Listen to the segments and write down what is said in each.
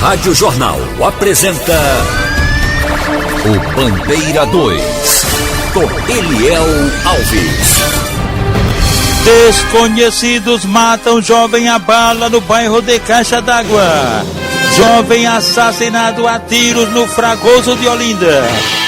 Rádio Jornal apresenta o Bandeira 2, com Eliel Alves. Desconhecidos matam jovem a bala no bairro de Caixa d'Água. Jovem assassinado a tiros no Fragoso de Olinda.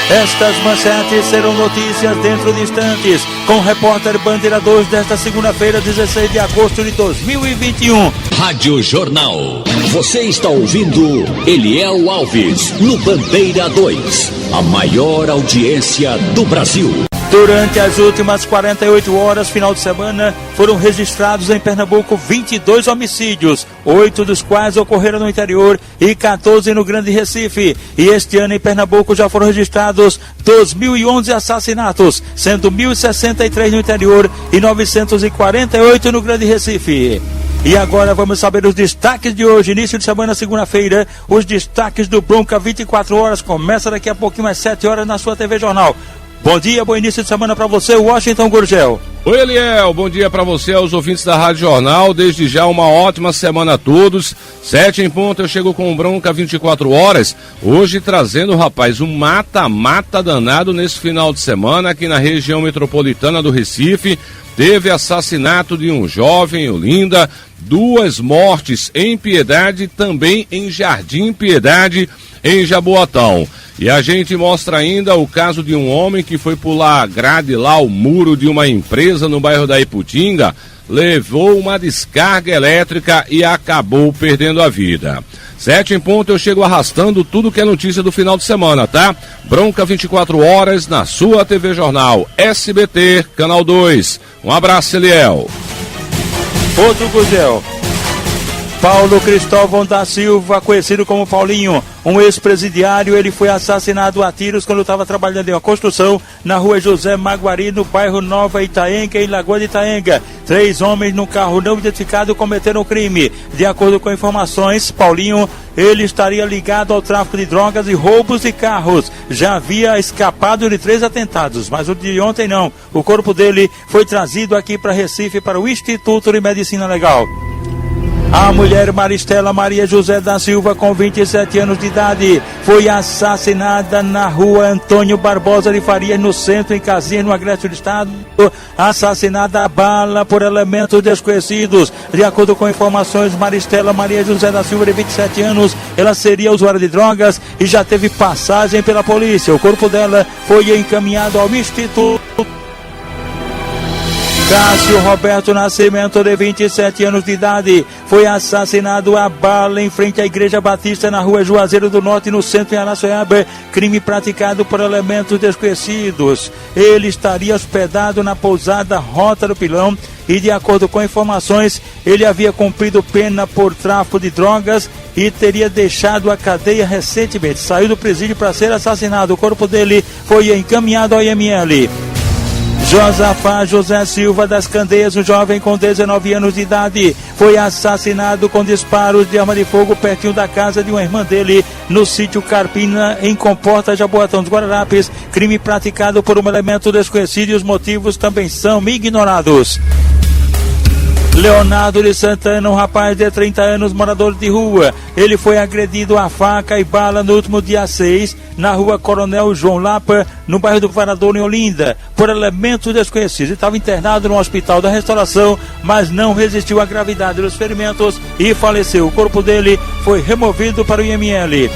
Estas manchetes serão notícias dentro de instantes, com o repórter Bandeira 2 desta segunda-feira, 16 de agosto de 2021. Rádio Jornal. Você está ouvindo Eliel Alves no Bandeira 2, a maior audiência do Brasil. Durante as últimas 48 horas, final de semana, foram registrados em Pernambuco 22 homicídios, 8 dos quais ocorreram no interior e 14 no Grande Recife. E este ano em Pernambuco já foram registrados 2.011 assassinatos, sendo 1.063 no interior e 948 no Grande Recife. E agora vamos saber os destaques de hoje, início de semana, segunda-feira, os destaques do Bronca 24 horas, começa daqui a pouquinho às 7 horas na sua TV Jornal. Bom dia, bom início de semana para você, Washington Gurgel. Oi, Eliel, bom dia para você, aos ouvintes da Rádio Jornal. Desde já uma ótima semana a todos. 7 em ponto, eu chego com o Bronca 24 horas. Hoje trazendo, rapaz, um mata-mata danado nesse final de semana aqui na região metropolitana do Recife. Teve assassinato de um jovem em Olinda, 2 mortes em Piedade, também em Jardim Piedade, em Jaboatão. E a gente mostra ainda o caso de um homem que foi pular a grade lá, o muro de uma empresa no bairro da Iputinga, levou uma descarga elétrica e acabou perdendo a vida. 7 em ponto, eu chego arrastando tudo que é notícia do final de semana, tá? Bronca 24 horas na sua TV Jornal, SBT, Canal 2. Um abraço, Eliel. Outro Gurgel. Paulo Cristóvão da Silva, conhecido como Paulinho, um ex-presidiário, ele foi assassinado a tiros quando estava trabalhando em uma construção na rua José Maguari, no bairro Nova Itaenga, em Lagoa de Itaenga. 3 homens num carro não identificado cometeram o crime. De acordo com informações, Paulinho, ele estaria ligado ao tráfico de drogas e roubos de carros. Já havia escapado de 3 atentados, mas o de ontem não. O corpo dele foi trazido aqui para Recife, para o Instituto de Medicina Legal. A mulher Maristela Maria José da Silva, com 27 anos de idade, foi assassinada na rua Antônio Barbosa de Farias, no centro, em Caxias, no Agreste do Estado, assassinada a bala por elementos desconhecidos. De acordo com informações, Maristela Maria José da Silva, de 27 anos, ela seria usuária de drogas e já teve passagem pela polícia. O corpo dela foi encaminhado ao Instituto. Cássio Roberto Nascimento, de 27 anos de idade, foi assassinado a bala em frente à Igreja Batista, na rua Juazeiro do Norte, no centro, em Araçoiaba, crime praticado por elementos desconhecidos. Ele estaria hospedado na pousada Rota do Pilão e, de acordo com informações, ele havia cumprido pena por tráfico de drogas e teria deixado a cadeia recentemente. Saiu do presídio para ser assassinado. O corpo dele foi encaminhado ao IML. Josafá José Silva das Candeias, um jovem com 19 anos de idade, foi assassinado com disparos de arma de fogo pertinho da casa de uma irmã dele, no sítio Carpina, em Comporta, Jaboatão dos Guararapes, crime praticado por um elemento desconhecido e os motivos também são ignorados. Leonardo de Santana, um rapaz de 30 anos, morador de rua. Ele foi agredido a faca e bala no último dia 6, na rua Coronel João Lapa, no bairro do Varador, em Olinda, por elementos desconhecidos. Ele estava internado no Hospital da Restauração, mas não resistiu à gravidade dos ferimentos e faleceu. O corpo dele foi removido para o IML.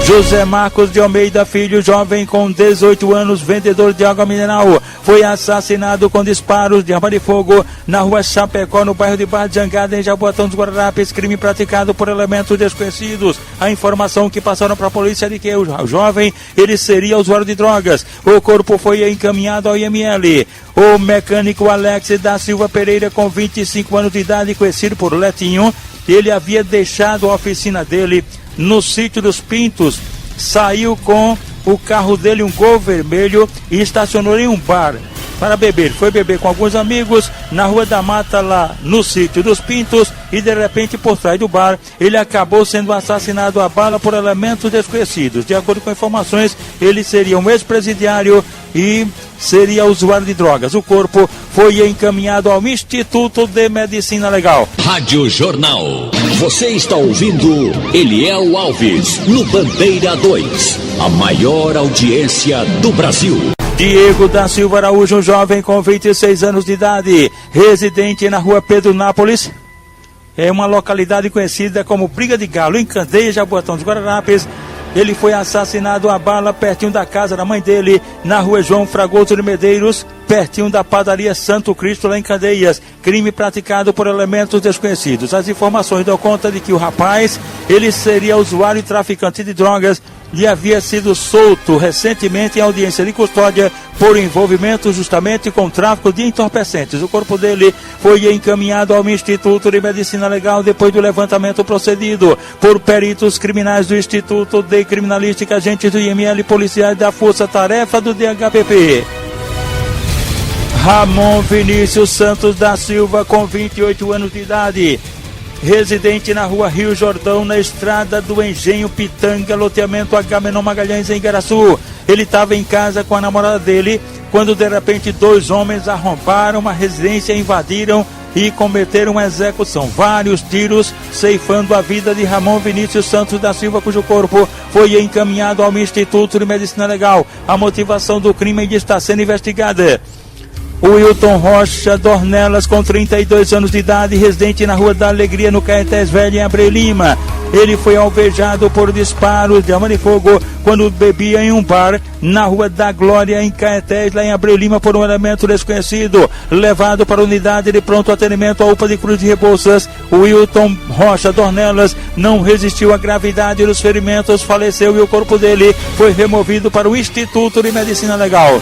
José Marcos de Almeida Filho, jovem com 18 anos, vendedor de água mineral, foi assassinado com disparos de arma de fogo na rua Chapecó, no bairro de Barra de Jangada, em Jaboatão dos Guararapes, crime praticado por elementos desconhecidos. A informação que passaram para a polícia é de que o jovem, ele seria usuário de drogas. O corpo foi encaminhado ao IML. O mecânico Alex da Silva Pereira, com 25 anos de idade, conhecido por Letinho, ele havia deixado a oficina dele no sítio dos Pintos, saiu com o carro dele, um Gol vermelho, e estacionou em um bar para beber. Foi beber com alguns amigos na Rua da Mata, lá no sítio dos Pintos, e de repente, por trás do bar, ele acabou sendo assassinado a bala por elementos desconhecidos. De acordo com informações, ele seria um ex-presidiário e seria usuário de drogas. O corpo foi encaminhado ao Instituto de Medicina Legal. Rádio Jornal. Você está ouvindo Eliel Alves no Bandeira 2, a maior audiência do Brasil. Diego da Silva Araújo, um jovem com 26 anos de idade, residente na rua Pedro Nápoles, é uma localidade conhecida como Briga de Galo, em Candeias, Jaboatão dos Guararapes. Ele foi assassinado a bala pertinho da casa da mãe dele, na rua João Fragoso de Medeiros, pertinho da padaria Santo Cristo, lá em Candeias. Crime praticado por elementos desconhecidos. As informações dão conta de que o rapaz, ele seria usuário e traficante de drogas e havia sido solto recentemente em audiência de custódia por envolvimento justamente com tráfico de entorpecentes. O corpo dele foi encaminhado ao Instituto de Medicina Legal depois do levantamento procedido por peritos criminais do Instituto de Criminalística, agentes do IML, policiais da Força Tarefa do DHPP. Ramon Vinícius Santos da Silva, com 28 anos de idade, residente na rua Rio Jordão, na estrada do Engenho Pitanga, loteamento Agamenon Magalhães, em Igaraçu. Ele estava em casa com a namorada dele, quando de repente 2 homens arrombaram uma residência, invadiram e cometeram uma execução. Vários tiros, ceifando a vida de Ramon Vinícius Santos da Silva, cujo corpo foi encaminhado ao Instituto de Medicina Legal. A motivação do crime está sendo investigada. O Wilton Rocha Dornelas, com 32 anos de idade, residente na Rua da Alegria, no Caetés Velho, em Abreu Lima. Ele foi alvejado por disparos de arma de fogo quando bebia em um bar na Rua da Glória, em Caetés, lá em Abreu Lima, por um elemento desconhecido. Levado para a unidade de pronto atendimento à UPA de Cruz de Rebouças, o Wilton Rocha Dornelas não resistiu à gravidade dos ferimentos, faleceu e o corpo dele foi removido para o Instituto de Medicina Legal.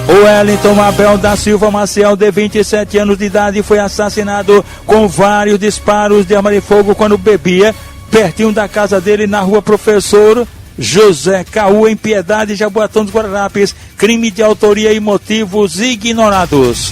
O Wellington Abel da Silva Maciel, de 27 anos de idade, foi assassinado com vários disparos de arma de fogo quando bebia pertinho da casa dele, na rua Professor José Caú, em Piedade, Jaboatão dos Guararapes. Crime de autoria e motivos ignorados.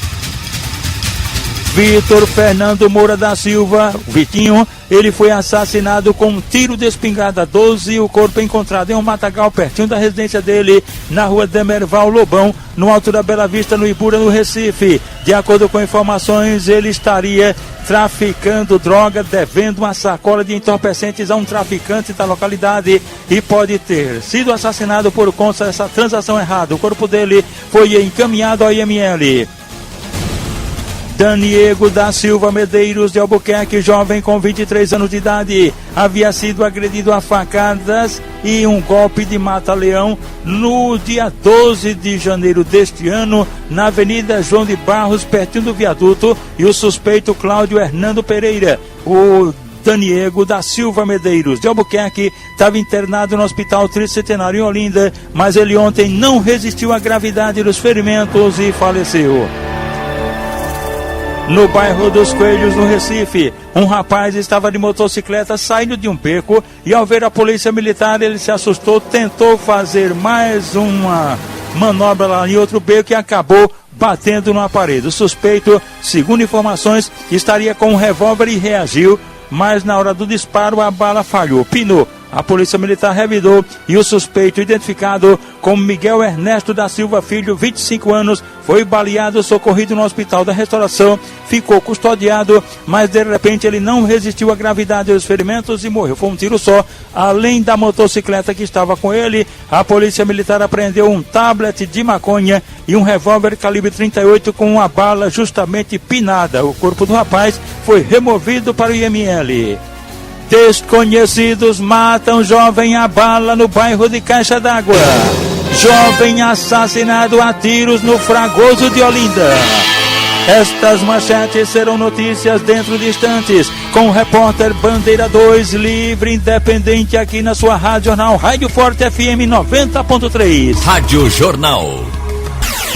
Vitor Fernando Moura da Silva, Vitinho, ele foi assassinado com um tiro de espingarda 12 e o corpo encontrado em um matagal pertinho da residência dele, na rua Demerval Lobão, no alto da Bela Vista, no Ibura, no Recife. De acordo com informações, ele estaria traficando droga, devendo uma sacola de entorpecentes a um traficante da localidade e pode ter sido assassinado por conta dessa transação errada. O corpo dele foi encaminhado ao IML. Daniego da Silva Medeiros de Albuquerque, jovem com 23 anos de idade, havia sido agredido a facadas e um golpe de mata-leão no dia 12 de janeiro deste ano, na Avenida João de Barros, pertinho do viaduto, e o suspeito Cláudio Hernando Pereira, o Daniego da Silva Medeiros de Albuquerque, estava internado no Hospital Tricentenário em Olinda, mas ele ontem não resistiu à gravidade dos ferimentos e faleceu. No bairro dos Coelhos, no Recife, um rapaz estava de motocicleta saindo de um beco e, ao ver a polícia militar, ele se assustou, tentou fazer mais uma manobra lá em outro beco e acabou batendo numa parede. O suspeito, segundo informações, estaria com um revólver e reagiu, mas na hora do disparo a bala falhou, pinou. A polícia militar revidou e o suspeito, identificado como Miguel Ernesto da Silva Filho, 25 anos, foi baleado, socorrido no Hospital da Restauração, ficou custodiado, mas de repente ele não resistiu à gravidade dos ferimentos e morreu. Foi um tiro só. Além da motocicleta que estava com ele, a polícia militar apreendeu um tablet de maconha e um revólver calibre 38 com uma bala justamente pinada. O corpo do rapaz foi removido para o IML. Desconhecidos matam jovem a bala no bairro de Caixa d'Água. Jovem assassinado a tiros no Fragoso de Olinda. Estas manchetes serão notícias dentro de instantes, com o repórter Bandeira 2, livre, independente, aqui na sua Rádio Jornal, Rádio Forte FM 90.3. Rádio Jornal.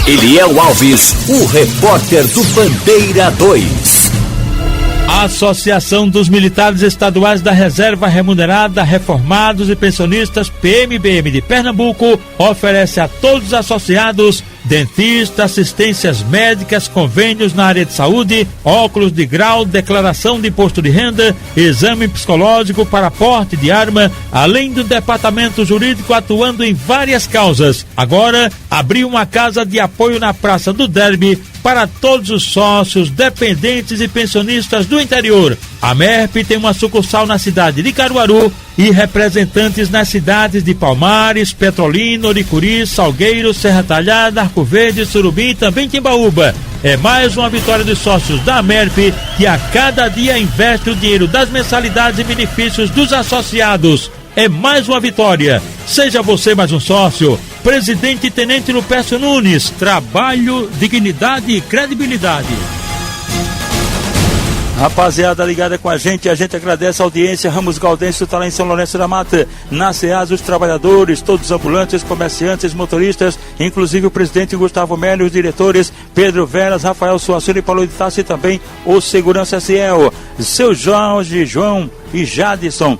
Eliel Alves, o repórter do Bandeira 2. A Associação dos Militares Estaduais da Reserva Remunerada, Reformados e Pensionistas, PMBM de Pernambuco, oferece a todos os associados dentistas, assistências médicas, convênios na área de saúde, óculos de grau, declaração de imposto de renda, exame psicológico para porte de arma, além do departamento jurídico atuando em várias causas. Agora, abriu uma casa de apoio na Praça do Derby para todos os sócios, dependentes e pensionistas do interior. A MERP tem uma sucursal na cidade de Caruaru e representantes nas cidades de Palmares, Petrolina, Oricuri, Salgueiro, Serra Talhada, Arco Verde, Surubim e também Timbaúba. É mais uma vitória dos sócios da MERP, que a cada dia investe o dinheiro das mensalidades e benefícios dos associados. É mais uma vitória. Seja você mais um sócio. Presidente Tenente Lupécio Nunes. Trabalho, dignidade e credibilidade. Rapaziada ligada com a gente agradece a audiência. Ramos Gaudêncio está lá em São Lourenço da Mata. Na SEAS, os trabalhadores, todos os ambulantes, comerciantes, motoristas, inclusive o presidente Gustavo Melo, os diretores Pedro Veras, Rafael Suassuna e Paulo de Tassi, e também o Segurança Ciel. Seu Jorge, João e Jadson.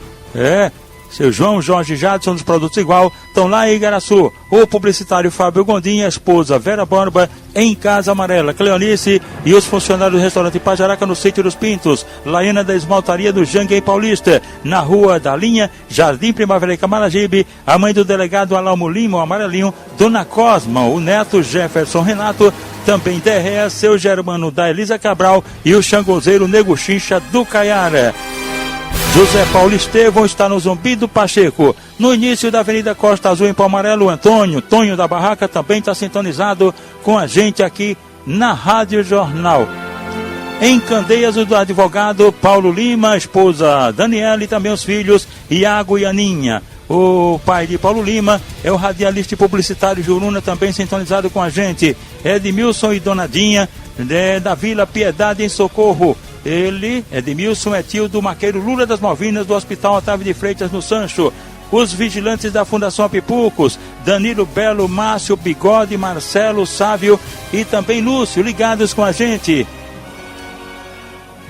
Seu João, Jorge e Jadson dos Produtos Igual estão lá em Igaraçu. O publicitário Fábio Gondim, a esposa Vera Borba em Casa Amarela, Cleonice e os funcionários do restaurante Pajaraca no Sítio dos Pintos, Laiana da Esmaltaria do Jangue em Paulista, na Rua da Linha, Jardim Primavera e Camaragibe, a mãe do delegado Alalmo Lima, o Amarelinho, Dona Cosma, o neto Jefferson Renato, também Derrea, seu Germano da Elisa Cabral e o xangozeiro Nego Chincha do Caiara. José Paulo Estevão está no Zumbi do Pacheco, no início da Avenida Costa Azul em Palmarelo. Antônio, Tonho da Barraca, também está sintonizado com a gente aqui na Rádio Jornal. Em Candeias, o advogado Paulo Lima, a esposa Daniela e também os filhos Iago e Aninha. O pai de Paulo Lima é o radialista e publicitário Juruna, também sintonizado com a gente. Edmilson e Donadinha, da Vila Piedade em Socorro. Ele, Edmilson, é tio do maqueiro Lula das Malvinas, do Hospital Otávio de Freitas, no Sancho. Os vigilantes da Fundação Pipucos, Danilo Belo, Márcio, Bigode, Marcelo, Sávio e também Lúcio, ligados com a gente.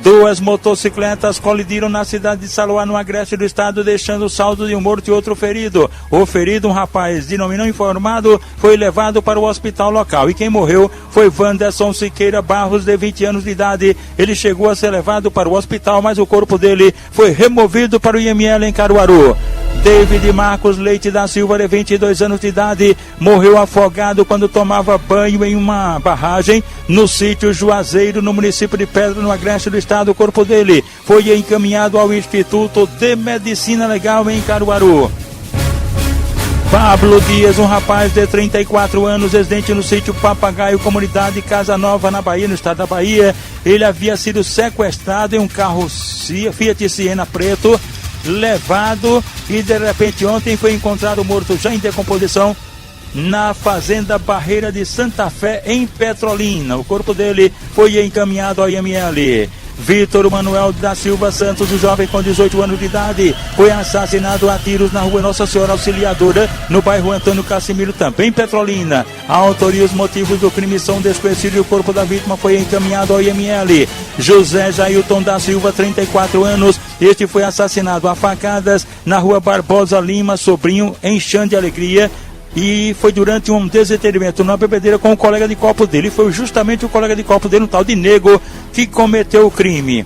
2 motocicletas colidiram na cidade de Saluá, no agreste do estado, deixando o saldo de um morto e outro ferido. O ferido, um rapaz de nome não informado, foi levado para o hospital local. E quem morreu foi Wanderson Siqueira Barros, de 20 anos de idade. Ele chegou a ser levado para o hospital, mas o corpo dele foi removido para o IML em Caruaru. David Marcos Leite da Silva, de 22 anos de idade, morreu afogado quando tomava banho em uma barragem no sítio Juazeiro, no município de Pedra, no agreste do estado. O corpo dele foi encaminhado ao Instituto de Medicina Legal em Caruaru. Pablo Dias, um rapaz de 34 anos, residente no sítio Papagaio, comunidade Casa Nova, na Bahia, no estado da Bahia. Ele havia sido sequestrado em um carro Fiat Siena preto, levado, e de repente ontem foi encontrado morto já em decomposição na fazenda Barreira de Santa Fé, em Petrolina. O corpo dele foi encaminhado ao IML. Vitor Manuel da Silva Santos, o jovem com 18 anos de idade, foi assassinado a tiros na rua Nossa Senhora Auxiliadora, no bairro Antônio Cassimiro, também Petrolina. A autoria e os motivos do crime são desconhecidos e o corpo da vítima foi encaminhado ao IML. José Jailton da Silva, 34 anos, este foi assassinado a facadas na rua Barbosa Lima, Sobrinho, em Chã de Alegria, e foi durante um desentendimento na bebedeira com o colega de copo dele. Foi justamente o colega de copo dele, um tal de Nego, que cometeu o crime.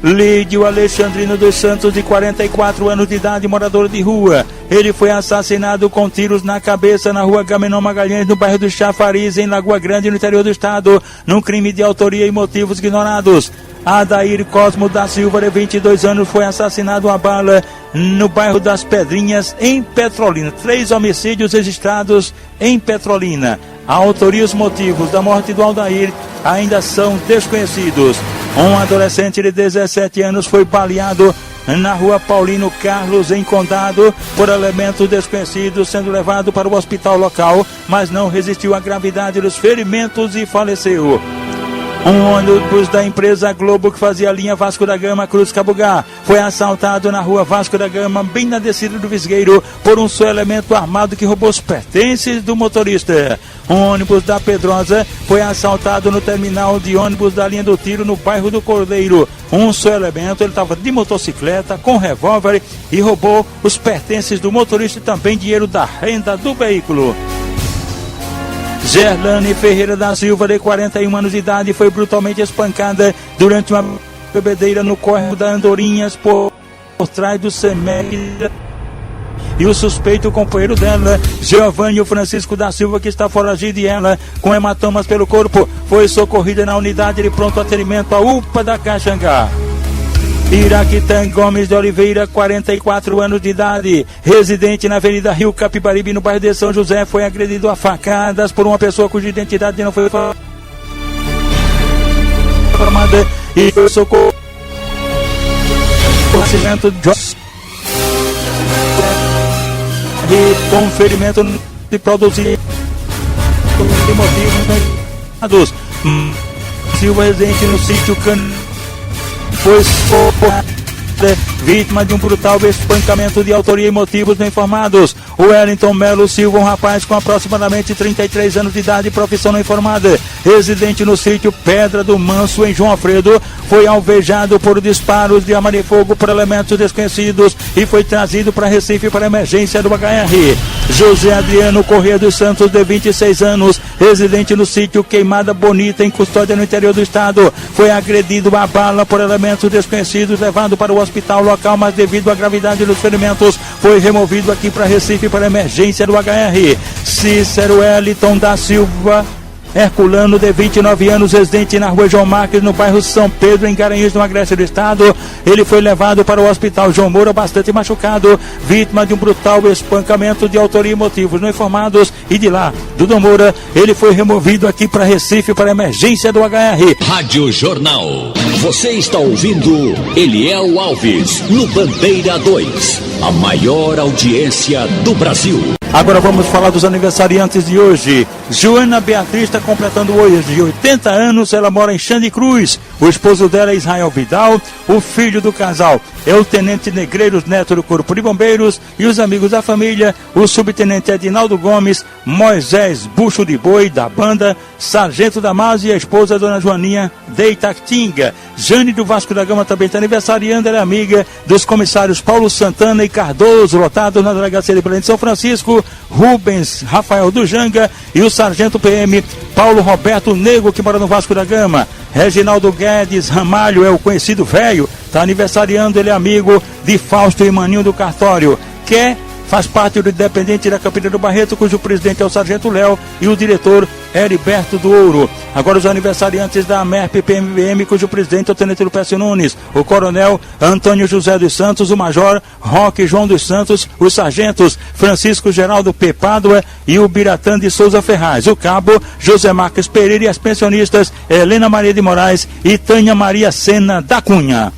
Lídio Alexandrino dos Santos, de 44 anos de idade, morador de rua. Ele foi assassinado com tiros na cabeça na rua Gamenon Magalhães, no bairro do Chafariz, em Lagoa Grande, no interior do estado, num crime de autoria e motivos ignorados. Adair Cosmo da Silva, de 22 anos, foi assassinado a bala no bairro das Pedrinhas, em Petrolina. 3 homicídios registrados em Petrolina. A autoria e os motivos da morte do Aldair ainda são desconhecidos. Um adolescente de 17 anos foi baleado na rua Paulino Carlos, em Condado, por elementos desconhecidos, sendo levado para o hospital local, mas não resistiu à gravidade dos ferimentos e faleceu. Um ônibus da empresa Globo, que fazia a linha Vasco da Gama Cruz Cabugá, foi assaltado na rua Vasco da Gama, bem na descida do Visgueiro, por um só elemento armado que roubou os pertences do motorista. Um ônibus da Pedrosa foi assaltado no terminal de ônibus da linha do Tiro, no bairro do Cordeiro. Um só elemento, ele estava de motocicleta, com revólver, e roubou os pertences do motorista e também dinheiro da renda do veículo. Gerlane Ferreira da Silva, de 41 anos de idade, foi brutalmente espancada durante uma bebedeira no córrego da Andorinhas, por trás do SEMEC, e o suspeito, o companheiro dela, Giovanni Francisco da Silva, que está foragido, e ela, com hematomas pelo corpo, foi socorrida na unidade de pronto atendimento, a UPA da Caxangá. Iraquitã Gomes de Oliveira, 44 anos de idade, residente na Avenida Rio Capibaribe, no bairro de São José, foi agredido a facadas por uma pessoa cuja identidade não foi informada e foi socorrido com ferimento de produzir motivos Silva, residente no sítio foi vítima de um brutal espancamento de autoria e motivos não informados. O Wellington Melo Silva, um rapaz com aproximadamente 33 anos de idade e profissão não informada, residente no sítio Pedra do Manso, em João Alfredo, foi alvejado por disparos de arma de fogo por elementos desconhecidos e foi trazido para Recife para emergência do HR. José Adriano Corrêa dos Santos, de 26 anos, residente no sítio Queimada Bonita, em custódia no interior do estado, foi agredido a bala por elementos desconhecidos, levado para o hospital local, mas devido à gravidade dos ferimentos, foi removido aqui para Recife para emergência do HR. Cícero Wellington da Silva Herculano, de 29 anos, residente na rua João Marques, no bairro São Pedro, em Garanhuns, no Agreste do Estado. Ele foi levado para o hospital João Moura, bastante machucado, vítima de um brutal espancamento de autoria e motivos não informados, e de lá, do Dom Moura, ele foi removido aqui para Recife para emergência do HR. Rádio Jornal. Você está ouvindo Eliel Alves, no Bandeira 2, a maior audiência do Brasil. Agora vamos falar dos aniversariantes de hoje. Joana Beatriz está completando hoje 80 anos, ela mora em Xande Cruz. O esposo dela é Israel Vidal, o filho do casal é o tenente Negreiros Neto do Corpo de Bombeiros, e os amigos da família, o subtenente Edinaldo Gomes, Moisés Bucho de Boi, da banda, Sargento Damasio e a esposa, Dona Joaninha de Itatinga. Jane do Vasco da Gama também está aniversariando, ela é amiga dos comissários Paulo Santana e Cardoso, lotados na delegacia de Belém de São Francisco, Rubens Rafael do Janga e o sargento PM Paulo Roberto Nego, que mora no Vasco da Gama. Reginaldo Guedes Ramalho é o conhecido velho, está aniversariando, ele é amigo de Fausto e Maninho do Cartório, que faz parte do Independente da Campina do Barreto, cujo presidente é o Sargento Léo e o diretor Heriberto do Ouro. Agora os aniversariantes da MERP PMBM, cujo presidente é o Tenente Lupécio Nunes, o Coronel Antônio José dos Santos, o Major Roque João dos Santos, os sargentos Francisco Geraldo P. Pádua e o Biratã de Souza Ferraz, o Cabo José Marques Pereira e as pensionistas Helena Maria de Moraes e Tânia Maria Sena da Cunha.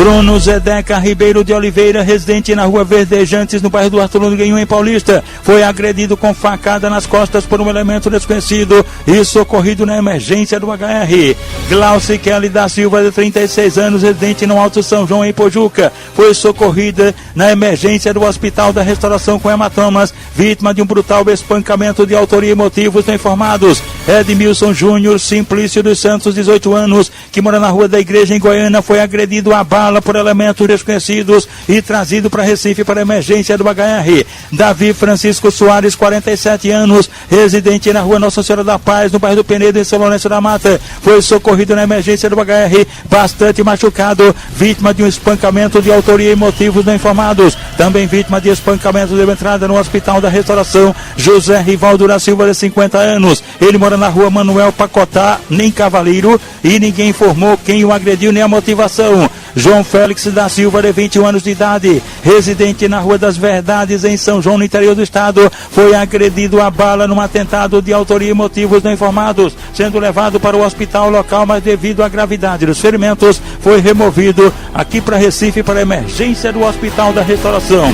Bruno Zedeca Ribeiro de Oliveira, residente na rua Verdejantes, no bairro do Arthur Guinho, em Paulista, foi agredido com facada nas costas por um elemento desconhecido e socorrido na emergência do HR. Glauci Kelly da Silva, de 36 anos, residente no Alto São João, em Pojuca, foi socorrida na emergência do Hospital da Restauração com hematomas, vítima de um brutal espancamento de autoria e motivos não informados. Edmilson Júnior Simplício dos Santos, 18 anos, que mora na Rua da Igreja, em Goiânia, foi agredido a bala por elementos desconhecidos e trazido para Recife para emergência do HR. Davi Francisco Soares, 47 anos, residente na Rua Nossa Senhora da Paz, no bairro do Penedo, em São Lourenço da Mata, foi socorrido na emergência do HR, bastante machucado, vítima de um espancamento de autoria e motivos não informados. Também vítima de espancamento de entrada no Hospital da Restauração, José Rivaldo da Silva, de 50 anos. Ele mora na Rua Manuel Pacotá, nem Cavaleiro, e ninguém informou quem o agrediu nem a motivação. João Félix da Silva, de 21 anos de idade, residente na Rua das Verdades, em São João, no interior do estado, foi agredido a bala num atentado de autoria e motivos não informados, sendo levado para o hospital local, mas devido à gravidade dos ferimentos, foi removido aqui para Recife para emergência do Hospital da Restauração.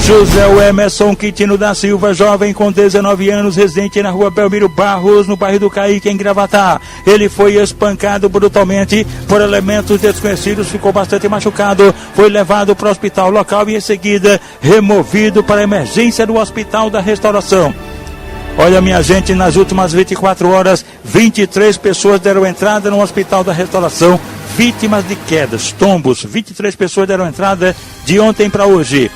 José Emerson Quintino da Silva, jovem com 19 anos, residente na Rua Belmiro Barros, no bairro do Caíque, em Gravatá. Ele foi espancado brutalmente por elementos desconhecidos, ficou bastante machucado, foi levado para o hospital local e em seguida removido para a emergência do Hospital da Restauração. Olha, minha gente, nas últimas 24 horas, 23 pessoas deram entrada no Hospital da Restauração, vítimas de quedas, tombos. 23 pessoas deram entrada de ontem para hoje.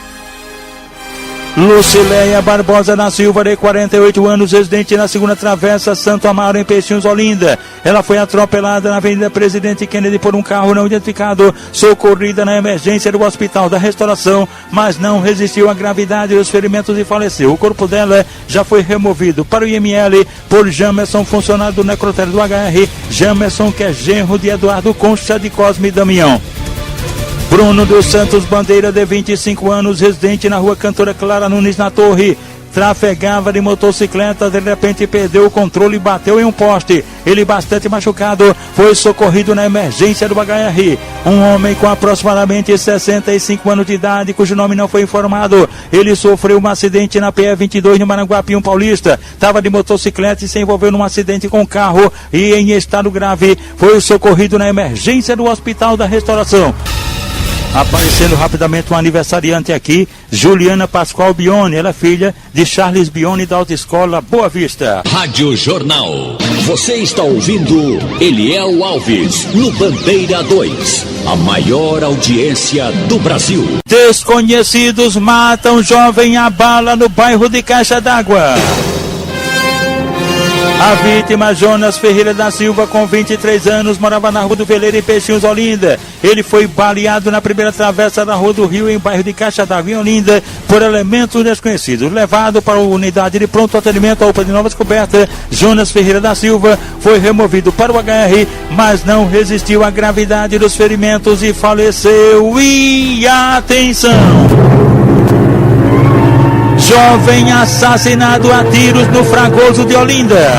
Lucileia Barbosa da Silva, de 48 anos, residente na segunda travessa Santo Amaro, em Peixinhos, Olinda. Ela foi atropelada na Avenida Presidente Kennedy por um carro não identificado, socorrida na emergência do Hospital da Restauração, mas não resistiu à gravidade dos ferimentos e faleceu. O corpo dela já foi removido para o IML por Jamerson, funcionário do necrotério do HR. Jamerson, que é genro de Eduardo Concha de Cosme e Damião. Bruno dos Santos Bandeira, de 25 anos, residente na rua Cantora Clara Nunes, na Torre. Trafegava de motocicleta, de repente perdeu o controle e bateu em um poste. Ele, bastante machucado, foi socorrido na emergência do HR. Um homem com aproximadamente 65 anos de idade, cujo nome não foi informado. Ele sofreu um acidente na PE 22 no Maranguapium Paulista. Estava de motocicleta e se envolveu num acidente com carro e, em estado grave, foi socorrido na emergência do Hospital da Restauração. Aparecendo rapidamente um aniversariante aqui, Juliana Pascoal Bione, ela é filha de Charles Bione, da Autoescola Boa Vista. Rádio Jornal. Você está ouvindo Eliel Alves, no Bandeira 2, a maior audiência do Brasil. Desconhecidos matam jovem a bala no bairro de Caixa d'Água. A vítima, Jonas Ferreira da Silva, com 23 anos, morava na Rua do Veleiro, em Peixinhos, Olinda. Ele foi baleado na primeira travessa da Rua do Rio, em bairro de Caixa d'Água, em Olinda, por elementos desconhecidos. Levado para a unidade de pronto atendimento, a UPA de Nova Descoberta, Jonas Ferreira da Silva foi removido para o HR, mas não resistiu à gravidade dos ferimentos e faleceu. E atenção! Jovem assassinado a tiros no Fragoso de Olinda.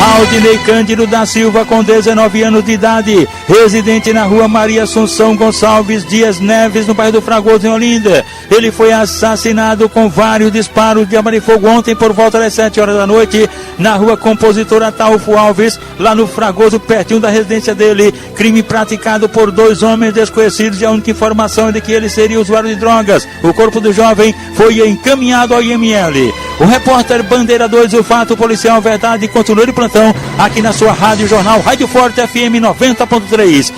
Aldinei Cândido da Silva, com 19 anos de idade, residente na rua Maria Assunção Gonçalves Dias Neves, no bairro do Fragoso, em Olinda. Ele foi assassinado com vários disparos de arma de fogo ontem por volta das 7 horas da noite, na rua Compositor Ataúfo Alves, lá no Fragoso, pertinho da residência dele. Crime praticado por dois homens desconhecidos e a única informação é de que ele seria usuário de drogas. O corpo do jovem foi encaminhado ao IML. O repórter Bandeira 2, o fato policial verdade, continua de plantão aqui na sua Rádio Jornal, Rádio Forte FM 90.3.